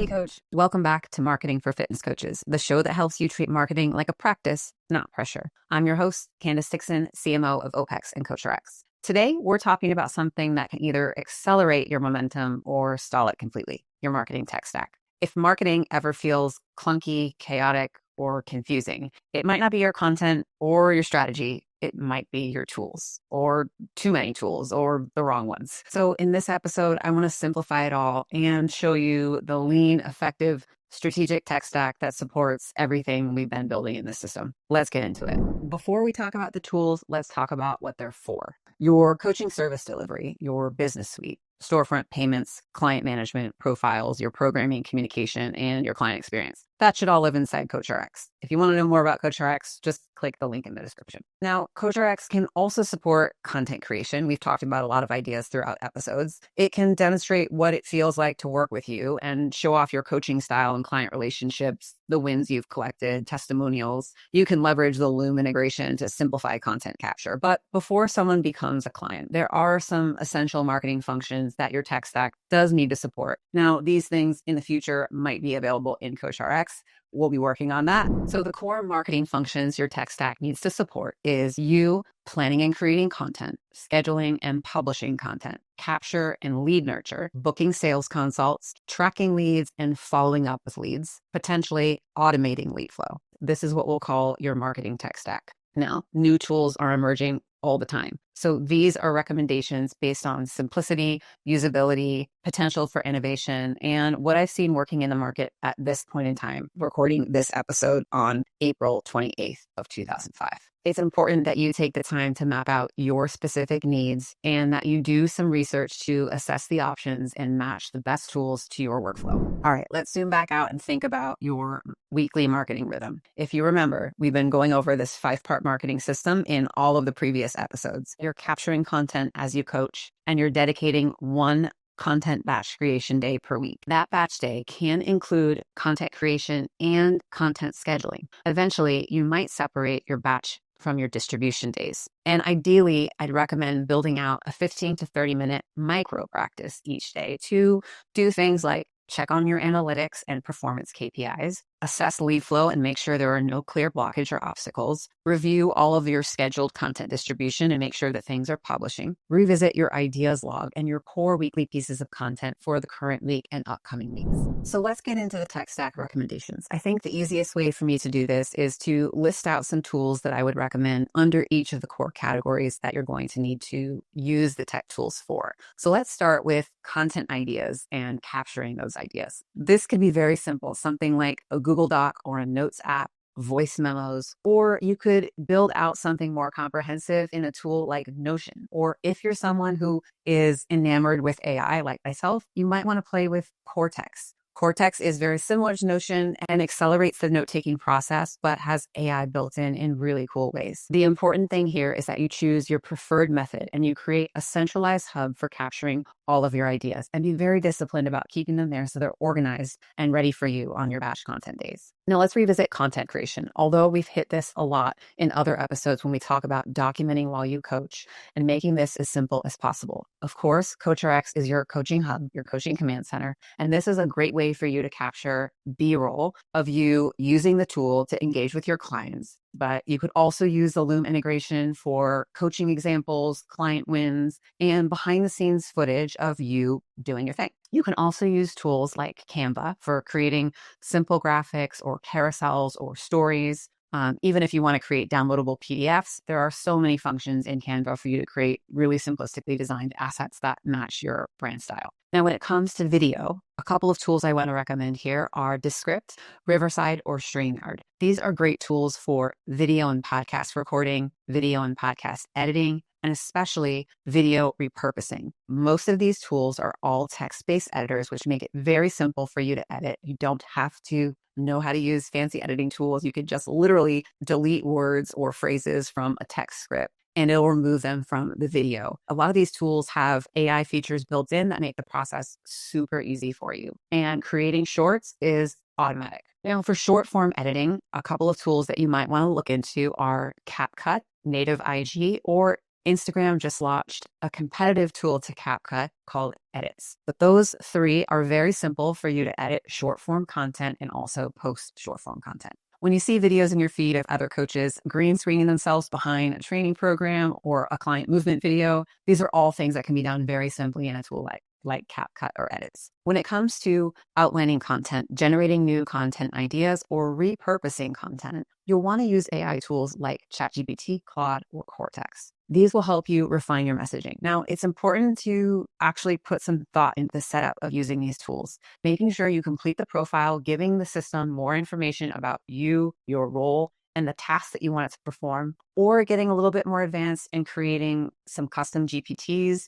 Hey, coach. Welcome back to Marketing for Fitness Coaches, the show that helps you treat marketing like a practice, not pressure. I'm your host, Candace Dixon, CMO of OPEX and CoachRx. Today, we're talking about something that can either accelerate your momentum or stall it completely, your marketing tech stack. If marketing ever feels clunky, chaotic, or confusing, it might not be your content or your strategy. It might be your tools or too many tools or the wrong ones. So in this episode, I want to simplify it all and show you the lean, effective, strategic tech stack that supports everything we've been building in the system. Let's get into it. Before we talk about the tools, let's talk about what they're for. Your coaching service delivery, your business suite, storefront payments, client management, profiles, your programming, communication, and your client experience. That should all live inside CoachRx. If you want to know more about CoachRx, just click the link in the description. Now, CoachRx can also support content creation. We've talked about a lot of ideas throughout episodes. It can demonstrate what it feels like to work with you and show off your coaching style and client relationships, the wins you've collected, testimonials. You can leverage the Loom integration to simplify content capture. But before someone becomes a client, there are some essential marketing functions that your tech stack does need to support. Now, these things in the future might be available in CoachRx. We'll be working on that. So the core marketing functions your tech stack needs to support is you planning and creating content, scheduling and publishing content, capture and lead nurture, booking sales consults, tracking leads and following up with leads, potentially automating lead flow. This is what we'll call your marketing tech stack. Now, new tools are emerging all the time. So these are recommendations based on simplicity, usability, potential for innovation, and what I've seen working in the market at this point in time, recording this episode on April 28th of 2005. It's important that you take the time to map out your specific needs and that you do some research to assess the options and match the best tools to your workflow. All right, let's zoom back out and think about your weekly marketing rhythm. If you remember, we've been going over this 5-part marketing system in all of the previous episodes. You're capturing content as you coach, and you're dedicating one content batch creation day per week. That batch day can include content creation and content scheduling. Eventually, you might separate your batch from your distribution days. And ideally, I'd recommend building out a 15 to 30 minute micro practice each day to do things like check on your analytics and performance KPIs, assess lead flow and make sure there are no clear blockage or obstacles, review all of your scheduled content distribution and make sure that things are publishing, revisit your ideas log and your core weekly pieces of content for the current week and upcoming weeks. So let's get into the tech stack recommendations. I think the easiest way for me to do this is to list out some tools that I would recommend under each of the core categories that you're going to need to use the tech tools for. So let's start with content ideas and capturing those ideas. This could be very simple, something like a Google Doc or a Notes app, voice memos, or you could build out something more comprehensive in a tool like Notion. Or if you're someone who is enamored with AI like myself, you might want to play with Cortex. Cortex is very similar to Notion and accelerates the note-taking process, but has AI built in really cool ways. The important thing here is that you choose your preferred method and you create a centralized hub for capturing all of your ideas and be very disciplined about keeping them there so they're organized and ready for you on your batch content days. Now let's revisit content creation. Although we've hit this a lot in other episodes when we talk about documenting while you coach and making this as simple as possible. Of course, CoachRx is your coaching hub, your coaching command center, and this is a great way for you to capture B-roll of you using the tool to engage with your clients. But you could also use the Loom integration for coaching examples, client wins, and behind the scenes footage of you doing your thing. You can also use tools like Canva for creating simple graphics or carousels or stories. Even if you want to create downloadable PDFs, there are so many functions in Canva for you to create really simplistically designed assets that match your brand style. Now, when it comes to video, a couple of tools I want to recommend here are Descript, Riverside, or StreamYard. These are great tools for video and podcast recording, video and podcast editing, and especially video repurposing. Most of these tools are all text-based editors, which make it very simple for you to edit. You don't have to know how to use fancy editing tools. You could just literally delete words or phrases from a text script and it'll remove them from the video. A lot of these tools have AI features built in that make the process super easy for you. And creating shorts is automatic. Now, for short form editing, a couple of tools that you might want to look into are CapCut, Native IG, or Instagram just launched a competitive tool to CapCut called Edits. But those three are very simple for you to edit short form content and also post short form content. When you see videos in your feed of other coaches green screening themselves behind a training program or a client movement video, these are all things that can be done very simply in a tool like CapCut or Edits. When it comes to outlining content, generating new content ideas, or repurposing content, you'll want to use AI tools like ChatGPT, Claude, or Cortex. These will help you refine your messaging. Now, it's important to actually put some thought into the setup of using these tools, making sure you complete the profile, giving the system more information about you, your role, and the tasks that you want it to perform, or getting a little bit more advanced and creating some custom GPTs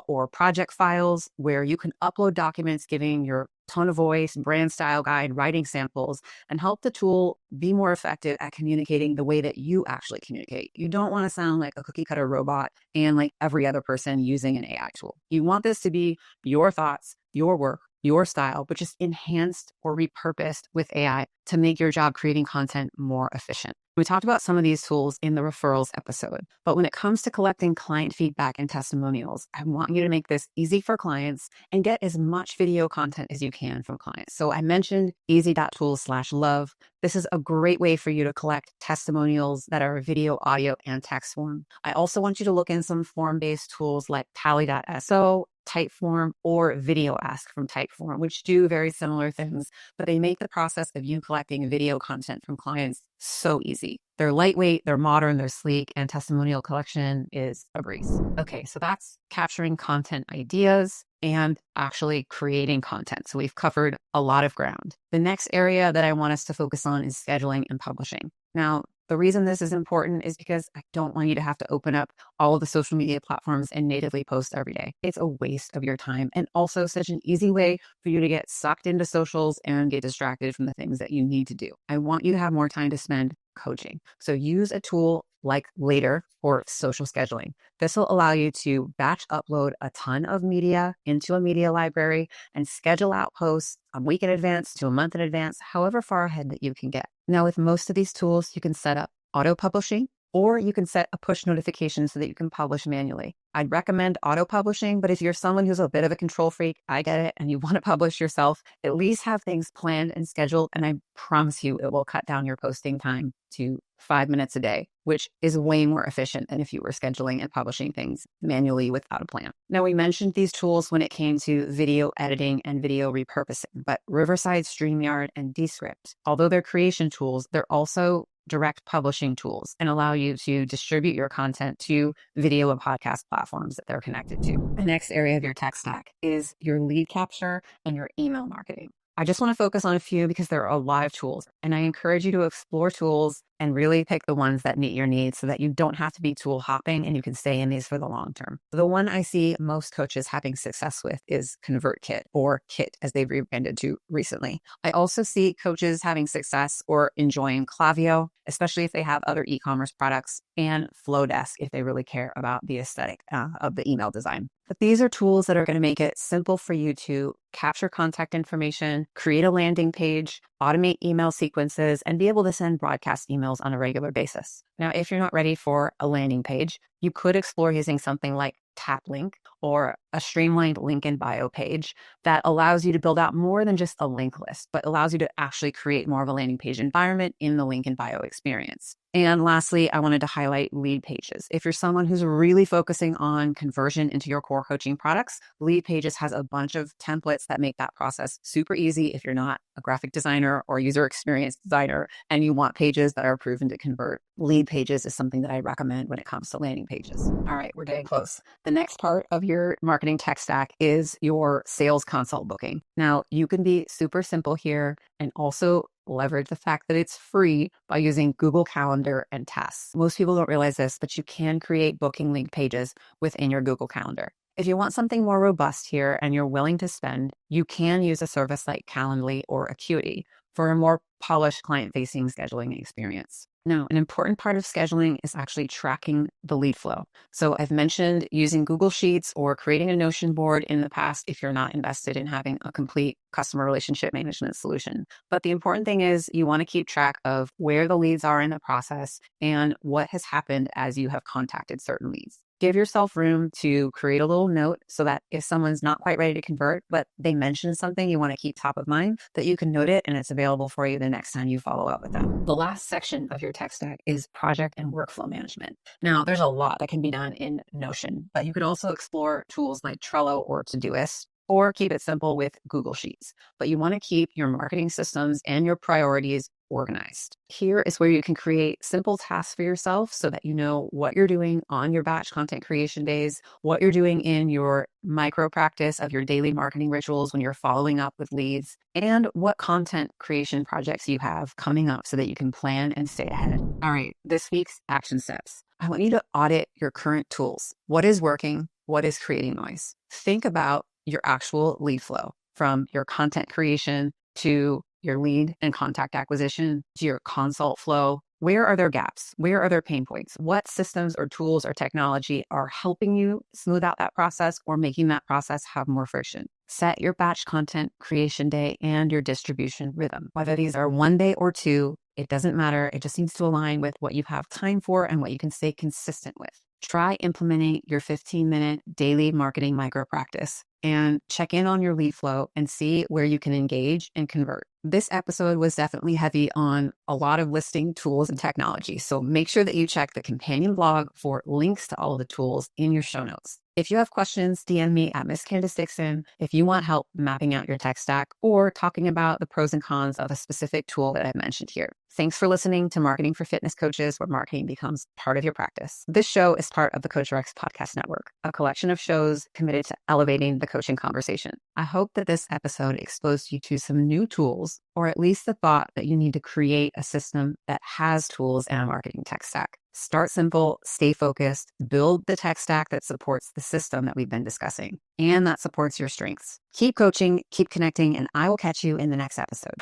or project files where you can upload documents giving your tone of voice, brand style guide, writing samples, and help the tool be more effective at communicating the way that you actually communicate. You don't want to sound like a cookie cutter robot and like every other person using an AI tool. You want this to be your thoughts, your work, your style, but just enhanced or repurposed with AI to make your job creating content more efficient. We talked about some of these tools in the referrals episode, but when it comes to collecting client feedback and testimonials, I want you to make this easy for clients and get as much video content as you can from clients. So I mentioned easy.tools/love. This is a great way for you to collect testimonials that are video, audio, and text form. I also want you to look in some form-based tools like Tally.so, Typeform, or VideoAsk from Typeform, which do very similar things, but they make the process of you collecting video content from clients so easy. They're lightweight, they're modern, they're sleek, and testimonial collection is a breeze. Okay, so that's capturing content ideas and actually creating content. So we've covered a lot of ground. The next area that I want us to focus on is scheduling and publishing. Now, the reason this is important is because I don't want you to have to open up all of the social media platforms and natively post every day. It's a waste of your time and also such an easy way for you to get sucked into socials and get distracted from the things that you need to do. I want you to have more time to spend coaching. So use a tool like Later for social scheduling. This will allow you to batch upload a ton of media into a media library and schedule out posts a week in advance to a month in advance, however far ahead that you can get. Now, with most of these tools, you can set up auto publishing, or you can set a push notification so that you can publish manually. I'd recommend auto publishing, but if you're someone who's a bit of a control freak, I get it, and you want to publish yourself, at least have things planned and scheduled. And I promise you, it will cut down your posting time to 5 minutes a day, which is way more efficient than if you were scheduling and publishing things manually without a plan. Now, we mentioned these tools when it came to video editing and video repurposing, but Riverside, StreamYard, and Descript, although they're creation tools, they're also direct publishing tools and allow you to distribute your content to video and podcast platforms that they're connected to. The next area of your tech stack is your lead capture and your email marketing. I just want to focus on a few because there are a lot of tools, and I encourage you to explore tools and really pick the ones that meet your needs so that you don't have to be tool hopping and you can stay in these for the long term. The one I see most coaches having success with is ConvertKit, or Kit as they've rebranded to recently. I also see coaches having success or enjoying Klaviyo, especially if they have other e-commerce products, and Flowdesk if they really care about the aesthetic of the email design. But these are tools that are going to make it simple for you to capture contact information, create a landing page, automate email sequences, and be able to send broadcast emails on a regular basis. Now, if you're not ready for a landing page, you could explore using something like TapLink or a streamlined link in bio page that allows you to build out more than just a link list, but allows you to actually create more of a landing page environment in the link in bio experience. And lastly, I wanted to highlight Lead Pages. If you're someone who's really focusing on conversion into your core coaching products, Lead Pages has a bunch of templates that make that process super easy if you're not a graphic designer or user experience designer and you want pages that are proven to convert. Lead Pages is something that I recommend when it comes to landing pages. All right, we're getting close. The next part of your marketing tech stack is your sales consult booking. Now, you can be super simple here and also leverage the fact that it's free by using Google Calendar and Tasks. Most people don't realize this, but you can create booking link pages within your Google Calendar. If you want something more robust here and you're willing to spend, you can use a service like Calendly or Acuity for a more polished client-facing scheduling experience. Now, an important part of scheduling is actually tracking the lead flow. So I've mentioned using Google Sheets or creating a Notion board in the past if you're not invested in having a complete customer relationship management solution. But the important thing is you want to keep track of where the leads are in the process and what has happened as you have contacted certain leads. Give yourself room to create a little note so that if someone's not quite ready to convert, but they mention something you want to keep top of mind, that you can note it and it's available for you the next time you follow up with them. The last section of your tech stack is project and workflow management. Now, there's a lot that can be done in Notion, but you could also explore tools like Trello or Todoist, or keep it simple with Google Sheets. But you want to keep your marketing systems and your priorities organized. Here is where you can create simple tasks for yourself so that you know what you're doing on your batch content creation days, what you're doing in your micro practice of your daily marketing rituals when you're following up with leads, and what content creation projects you have coming up so that you can plan and stay ahead. All right, this week's action steps. I want you to audit your current tools. What is working? What is creating noise? Think about your actual lead flow from your content creation to your lead and contact acquisition to your consult flow. Where are there gaps? Where are there pain points? What systems or tools or technology are helping you smooth out that process or making that process have more friction? Set your batch content creation day and your distribution rhythm. Whether these are 1 day or 2, it doesn't matter. It just needs to align with what you have time for and what you can stay consistent with. Try implementing your 15-minute daily marketing micro practice and check in on your lead flow and see where you can engage and convert. This episode was definitely heavy on a lot of listing tools and technology. So make sure that you check the companion blog for links to all of the tools in your show notes. If you have questions, DM me at Miss Candace Dixon. If you want help mapping out your tech stack or talking about the pros and cons of a specific tool that I've mentioned here. Thanks for listening to Marketing for Fitness Coaches, where marketing becomes part of your practice. This show is part of the CoachRx Podcast Network, a collection of shows committed to elevating the coaching conversation. I hope that this episode exposed you to some new tools, or at least the thought that you need to create a system that has tools and a marketing tech stack. Start simple, stay focused, build the tech stack that supports the system that we've been discussing and that supports your strengths. Keep coaching, keep connecting, and I will catch you in the next episode.